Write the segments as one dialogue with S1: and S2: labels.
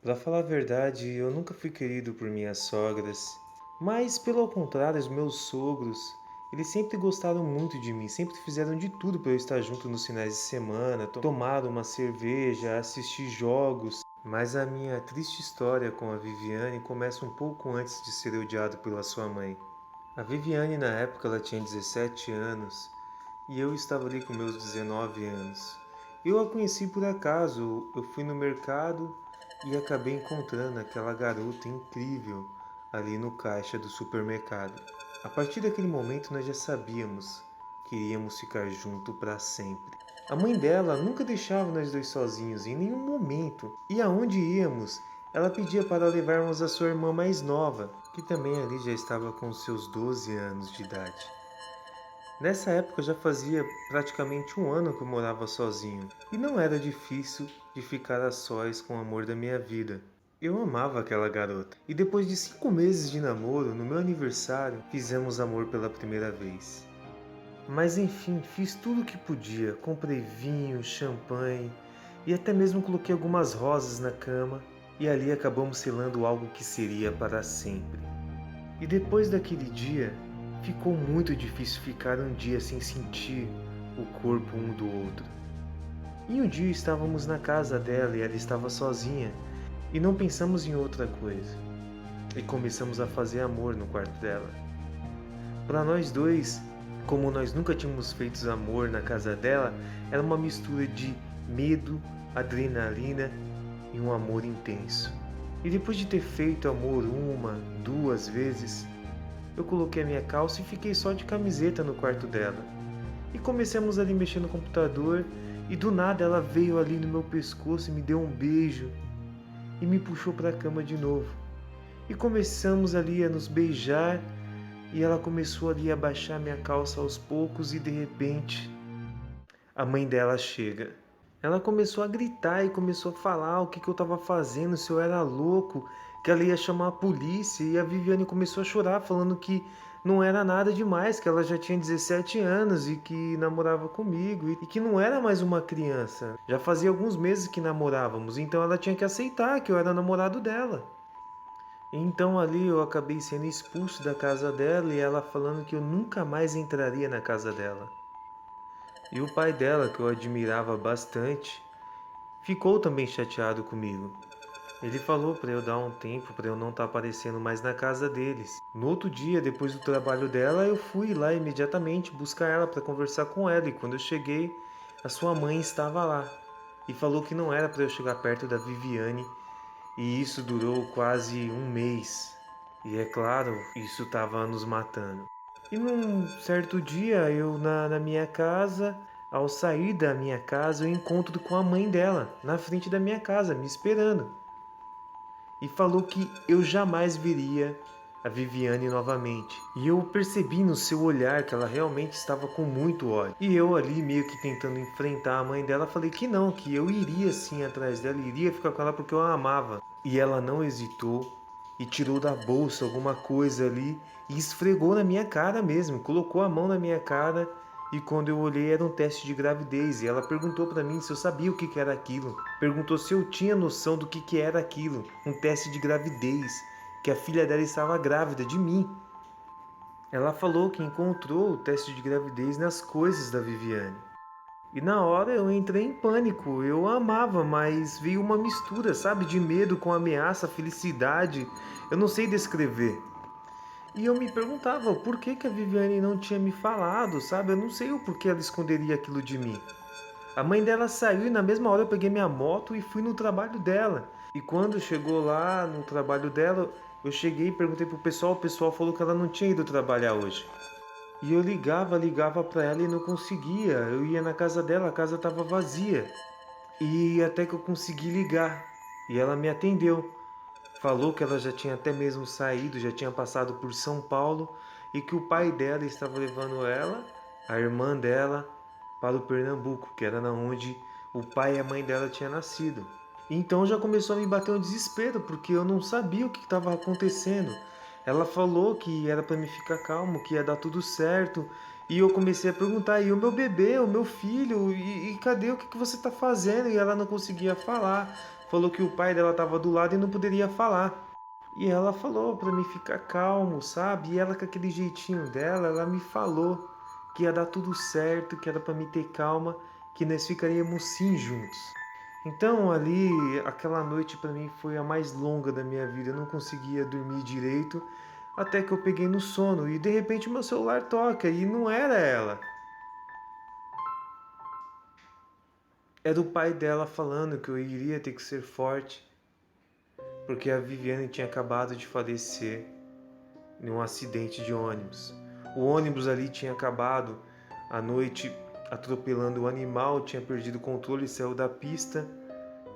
S1: Pra falar a verdade, eu nunca fui querido por minhas sogras, mas pelo contrário, os meus sogros, eles sempre gostaram muito de mim, sempre fizeram de tudo para eu estar junto nos finais de semana, tomar uma cerveja, assistir jogos. Mas a minha triste história com a Viviane começa um pouco antes de ser odiado pela sua mãe. A Viviane, na época, ela tinha 17 anos e eu estava ali com meus 19 anos. Eu a conheci por acaso, eu fui no mercado e acabei encontrando aquela garota incrível ali no caixa do supermercado. A partir daquele momento nós já sabíamos que iríamos ficar juntos para sempre. A mãe dela nunca deixava nós dois sozinhos em nenhum momento. E aonde íamos, ela pedia para levarmos a sua irmã mais nova, que também ali já estava com seus 12 anos de idade. Nessa época já fazia praticamente um ano que eu morava sozinho e não era difícil de ficar a sós com o amor da minha vida. Eu amava aquela garota e depois de 5 meses de namoro, no meu aniversário, fizemos amor pela primeira vez. Mas enfim, fiz tudo o que podia, comprei vinho, champanhe e até mesmo coloquei algumas rosas na cama e ali acabamos selando algo que seria para sempre. E depois daquele dia, ficou muito difícil ficar um dia sem sentir o corpo um do outro. E um dia estávamos na casa dela e ela estava sozinha e não pensamos em outra coisa. E começamos a fazer amor no quarto dela. Para nós dois, como nós nunca tínhamos feito amor na casa dela, era uma mistura de medo, adrenalina e um amor intenso. E depois de ter feito amor uma, duas vezes, eu coloquei a minha calça e fiquei só de camiseta no quarto dela. E começamos ali mexer no computador e do nada ela veio ali no meu pescoço e me deu um beijo e me puxou para a cama de novo. E começamos ali a nos beijar e ela começou ali a baixar minha calça aos poucos e de repente a mãe dela chega. Ela começou a gritar e começou a falar o que eu estava fazendo, se eu era louco, que ela ia chamar a polícia. E a Viviane começou a chorar, falando que não era nada demais, que ela já tinha 17 anos e que namorava comigo e que não era mais uma criança. Já fazia alguns meses que namorávamos, então ela tinha que aceitar que eu era namorado dela. Então ali eu acabei sendo expulso da casa dela e ela falando que eu nunca mais entraria na casa dela. E o pai dela, que eu admirava bastante, ficou também chateado comigo. Ele falou para eu dar um tempo para eu não estar aparecendo mais na casa deles. No outro dia, depois do trabalho dela, eu fui lá imediatamente buscar ela para conversar com ela e quando eu cheguei, a sua mãe estava lá e falou que não era para eu chegar perto da Viviane e isso durou quase um mês. E é claro, isso estava nos matando. E num certo dia, eu na minha casa, ao sair da minha casa, eu encontro com a mãe dela, na frente da minha casa, me esperando. E falou que eu jamais veria a Viviane novamente. E eu percebi no seu olhar que ela realmente estava com muito ódio. E eu ali meio que tentando enfrentar a mãe dela, falei que não, que eu iria sim atrás dela, iria ficar com ela porque eu a amava. E ela não hesitou e tirou da bolsa alguma coisa ali e esfregou na minha cara mesmo, colocou a mão na minha cara e quando eu olhei era um teste de gravidez e ela perguntou para mim se eu sabia o que era aquilo. Perguntou se eu tinha noção do que era aquilo, um teste de gravidez, que a filha dela estava grávida de mim. Ela falou que encontrou o teste de gravidez nas coisas da Viviane. E na hora eu entrei em pânico, eu a amava, mas veio uma mistura, sabe, de medo com ameaça, felicidade, eu não sei descrever. E eu me perguntava por que a Viviane não tinha me falado, sabe, eu não sei o porquê ela esconderia aquilo de mim. A mãe dela saiu e na mesma hora eu peguei minha moto e fui no trabalho dela. E quando chegou lá no trabalho dela, eu cheguei e perguntei pro pessoal, o pessoal falou que ela não tinha ido trabalhar hoje. E eu ligava para ela e não conseguia. Eu ia na casa dela, a casa estava vazia. E até que eu consegui ligar. E ela me atendeu. Falou que ela já tinha até mesmo saído, já tinha passado por São Paulo e que o pai dela estava levando ela, a irmã dela, para o Pernambuco, que era na onde o pai e a mãe dela tinham nascido. Então já começou a me bater um desespero, porque eu não sabia o que estava acontecendo. Ela falou que era para me ficar calmo, que ia dar tudo certo. E eu comecei a perguntar, e o meu bebê, o meu filho, e cadê o que você está fazendo? E ela não conseguia falar. falou que o pai dela estava do lado e não poderia falar. E ela falou para mim ficar calmo, sabe? E ela com aquele jeitinho dela, ela me falou que ia dar tudo certo, que era para me ter calma, que nós ficaríamos sim juntos. Então ali, aquela noite para mim foi a mais longa da minha vida. Eu não conseguia dormir direito, até que eu peguei no sono e de repente meu celular toca e não era ela. Era o pai dela falando que eu iria ter que ser forte, porque a Viviane tinha acabado de falecer em um acidente de ônibus. O ônibus ali tinha acabado à noite atropelando o animal, tinha perdido o controle, saiu da pista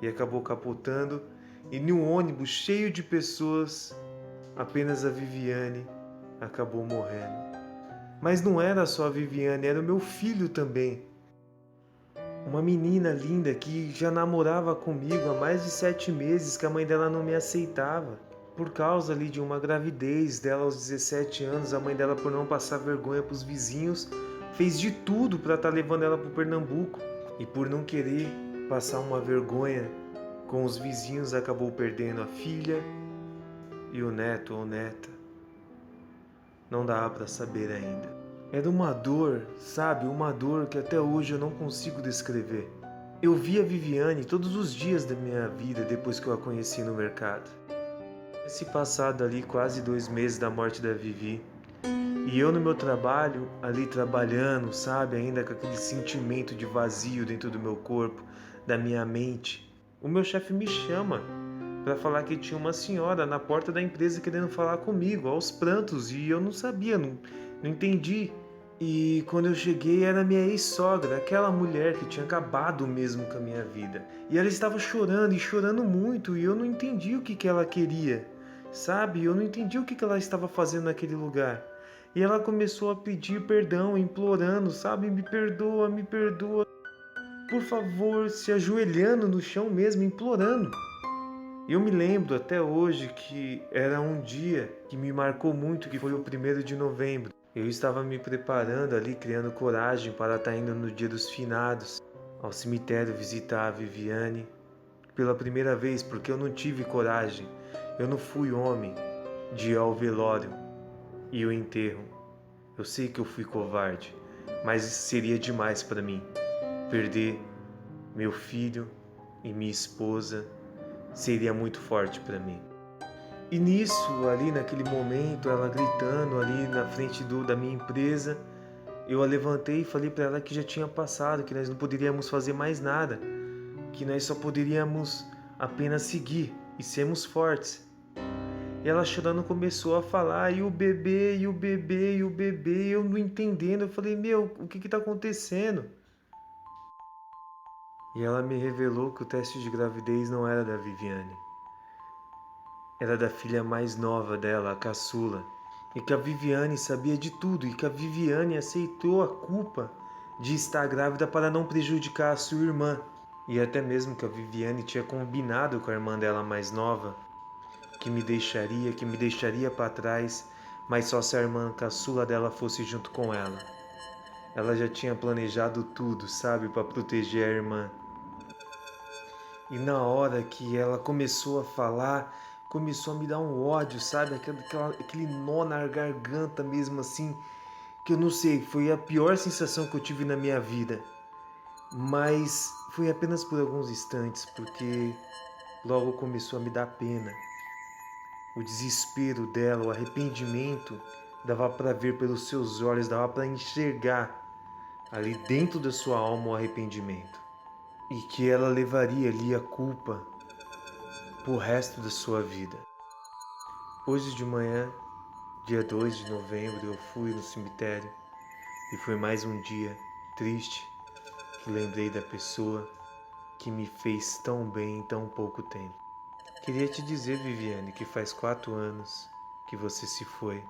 S1: e acabou capotando. E num ônibus cheio de pessoas, apenas a Viviane acabou morrendo. Mas não era só a Viviane, era o meu filho também. Uma menina linda que já namorava comigo há mais de 7 meses, que a mãe dela não me aceitava. Por causa ali de uma gravidez dela aos 17 anos, a mãe dela, por não passar vergonha para os vizinhos, fez de tudo para estar levando ela para o Pernambuco. E por não querer passar uma vergonha com os vizinhos, acabou perdendo a filha e o neto ou neta. Não dá para saber ainda. Era uma dor, sabe? Uma dor que até hoje eu não consigo descrever. Eu vi a Viviane todos os dias da minha vida depois que eu a conheci no mercado. Esse passado ali quase 2 meses da morte da Vivi. E eu no meu trabalho, ali trabalhando, sabe? Ainda com aquele sentimento de vazio dentro do meu corpo, da minha mente. O meu chefe me chama para falar que tinha uma senhora na porta da empresa querendo falar comigo, aos prantos, e eu não sabia, não entendi. E quando eu cheguei era minha ex-sogra, aquela mulher que tinha acabado mesmo com a minha vida. E ela estava chorando e chorando muito, e eu não entendi o que ela queria, sabe? Eu não entendi o que ela estava fazendo naquele lugar. E ela começou a pedir perdão, implorando, sabe? Me perdoa, por favor, se ajoelhando no chão mesmo, implorando. E eu me lembro até hoje que era um dia que me marcou muito, que foi o 1º de novembro. Eu estava me preparando ali, criando coragem para estar indo no dia dos finados ao cemitério visitar a Viviane pela primeira vez, porque eu não tive coragem. Eu não fui homem de ir ao velório e o enterro. Eu sei que eu fui covarde, mas seria demais para mim perder meu filho e minha esposa. Seria muito forte para mim. E nisso, ali naquele momento, ela gritando ali na frente da minha empresa, eu a levantei e falei para ela que já tinha passado, que nós não poderíamos fazer mais nada, que nós só poderíamos apenas seguir e sermos fortes. E ela chorando começou a falar, e o bebê, e o bebê, e o bebê, eu não entendendo. Eu falei, meu, o que está acontecendo? E ela me revelou que o teste de gravidez não era da Viviane. Era da filha mais nova dela, a caçula. E que a Viviane sabia de tudo, e que a Viviane aceitou a culpa de estar grávida para não prejudicar a sua irmã. E até mesmo que a Viviane tinha combinado com a irmã dela mais nova que me deixaria para trás, mas só se a irmã caçula dela fosse junto com ela. Ela já tinha planejado tudo, sabe, para proteger a irmã. E na hora que ela começou a falar, começou a me dar um ódio, sabe? Aquele nó na garganta mesmo assim, que eu não sei, foi a pior sensação que eu tive na minha vida. Mas foi apenas por alguns instantes, porque logo começou a me dar pena. O desespero dela, o arrependimento, dava para ver pelos seus olhos, dava para enxergar ali dentro da sua alma o arrependimento. E que ela levaria ali a culpa pro resto da sua vida. Hoje de manhã, dia 2 de novembro, eu fui no cemitério e foi mais um dia triste que lembrei da pessoa que me fez tão bem em tão pouco tempo. Queria te dizer, Viviane, que faz 4 anos que você se foi,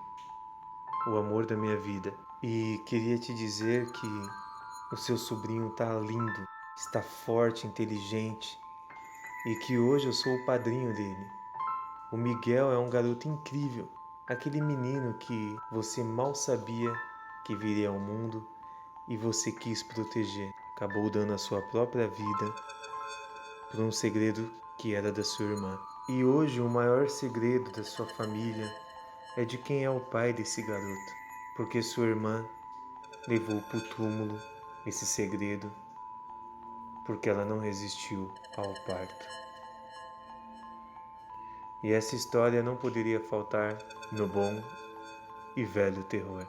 S1: o amor da minha vida. E queria te dizer que o seu sobrinho tá lindo, está forte, inteligente e que hoje eu sou o padrinho dele. O Miguel é um garoto incrível, aquele menino que você mal sabia que viria ao mundo e você quis proteger. Acabou dando a sua própria vida por um segredo que era da sua irmã. E hoje o maior segredo da sua família é de quem é o pai desse garoto, porque sua irmã levou para o túmulo esse segredo, porque ela não resistiu ao parto. E essa história não poderia faltar no Bom e Velho Terror.